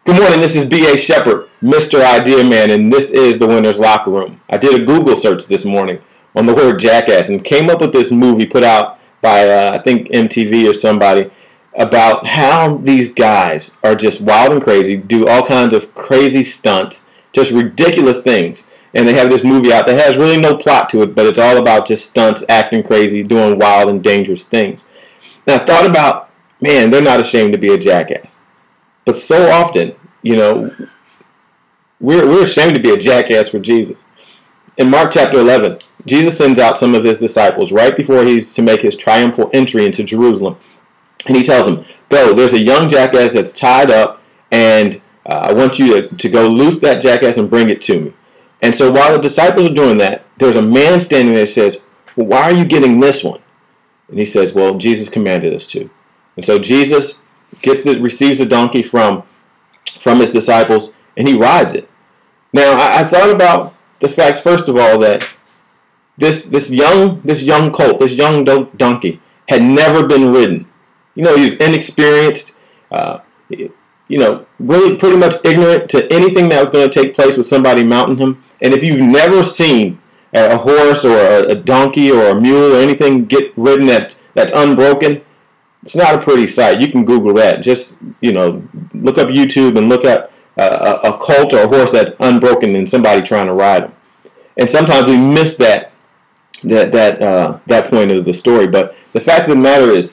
Good morning, this is B.A. Shepherd, Mr. Idea Man, and this is the Winner's Locker Room. I did a Google search this morning on the word jackass and came up with this movie put out by, I think, MTV or somebody, about how these guys are just wild and crazy, do all kinds of crazy stunts, just ridiculous things. And they have this movie out that has really no plot to it, but it's all about just stunts, acting crazy, doing wild and dangerous things. And I thought about, man, they're not ashamed to be a jackass. But so often, we're ashamed to be a jackass for Jesus. In Mark chapter 11, Jesus sends out some of his disciples right before he's to make his triumphal entry into Jerusalem. And he tells them, go, there's a young jackass that's tied up, and I want you to go loose that jackass and bring it to me. And so while the disciples are doing that, there's a man standing there that says, well, why are you getting this one? And he says, well, Jesus commanded us to. And so Jesus receives the donkey from his disciples, and he rides it. Now, I thought about the fact, first of all, that this young colt, this young donkey, had never been ridden. He was inexperienced, really pretty much ignorant to anything that was going to take place with somebody mounting him. And if you've never seen a horse or a donkey or a mule or anything get ridden that's unbroken, it's not a pretty sight. You can Google that. Just, look up YouTube and look up a colt or a horse that's unbroken and somebody trying to ride them. And sometimes we miss that point of the story. But the fact of the matter is,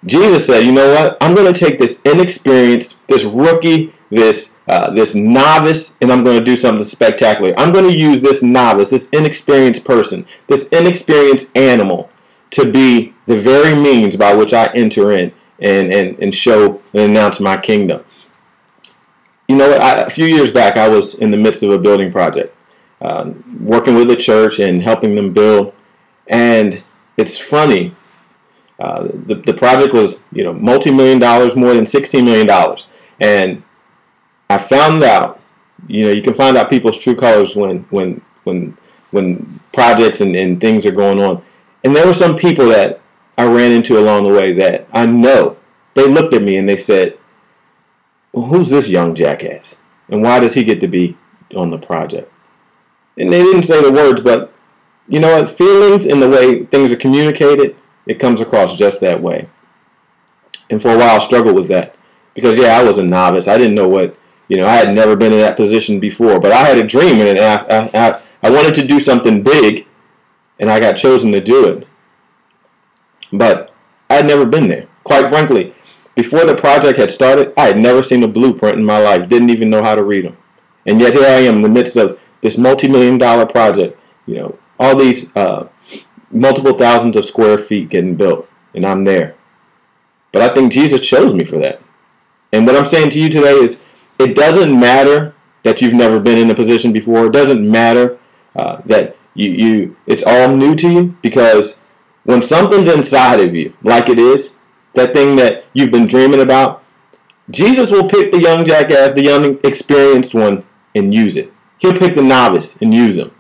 Jesus said, you know what? I'm going to take this inexperienced, this rookie, this novice, and I'm going to do something spectacular. I'm going to use this novice, this inexperienced person, this inexperienced animal to be the very means by which I enter in and show and announce my kingdom. You know what? A few years back, I was in the midst of a building project, working with a church and helping them build. And it's funny. The project was, multi-million dollars, more than $16 million. And I found out, you can find out people's true colors when projects and things are going on. And there were some people that I ran into along the way that I know, they looked at me and they said, well, who's this young jackass? And why does he get to be on the project? And they didn't say the words, but you know what? Feelings and the way things are communicated, it comes across just that way. And for a while I struggled with that. Because I was a novice. I didn't know what, I had never been in that position before. But I had a dream and I wanted to do something big. And I got chosen to do it. But I had never been there. Quite frankly, before the project had started, I had never seen a blueprint in my life. Didn't even know how to read them. And yet here I am in the midst of this multi-million-dollar project. All these multiple thousands of square feet getting built. And I'm there. But I think Jesus chose me for that. And what I'm saying to you today is, it doesn't matter that you've never been in a position before. It doesn't matter that it's all new to you, because when something's inside of you, like it is, that thing that you've been dreaming about, Jesus will pick the young jackass, the young experienced one, and use it. He'll pick the novice and use him.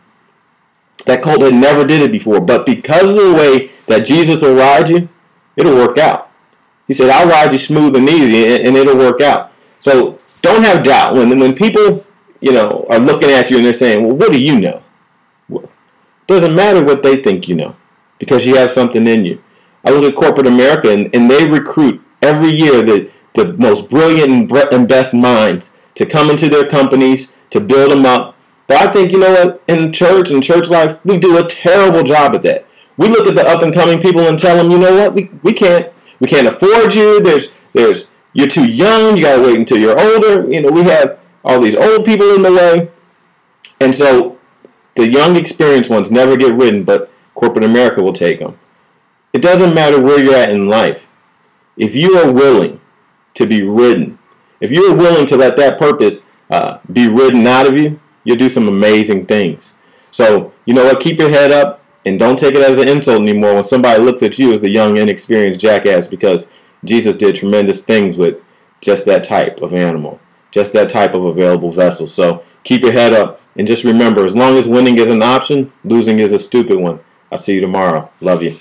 That colt had never did it before, but because of the way that Jesus will ride you, it'll work out. He said, I'll ride you smooth and easy, and it'll work out. So don't have doubt. When people, are looking at you and they're saying, well, what do you know? Well, it doesn't matter what they think you know, because you have something in you. I look at corporate America, and they recruit every year the most brilliant and best minds to come into their companies, to build them up. But I think, in church and church life, we do a terrible job at that. We look at the up-and-coming people and tell them, we can't afford you. You're too young. You got to wait until you're older. We have all these old people in the way. And so the young, experienced ones never get ridden, but corporate America will take them. It doesn't matter where you're at in life. If you are willing to be ridden, if you are willing to let that purpose be ridden out of you, you'll do some amazing things. So, you know what? Keep your head up and don't take it as an insult anymore when somebody looks at you as the young, inexperienced jackass, because Jesus did tremendous things with just that type of animal, just that type of available vessel. So keep your head up and just remember, as long as winning is an option, losing is a stupid one. I'll see you tomorrow. Love you.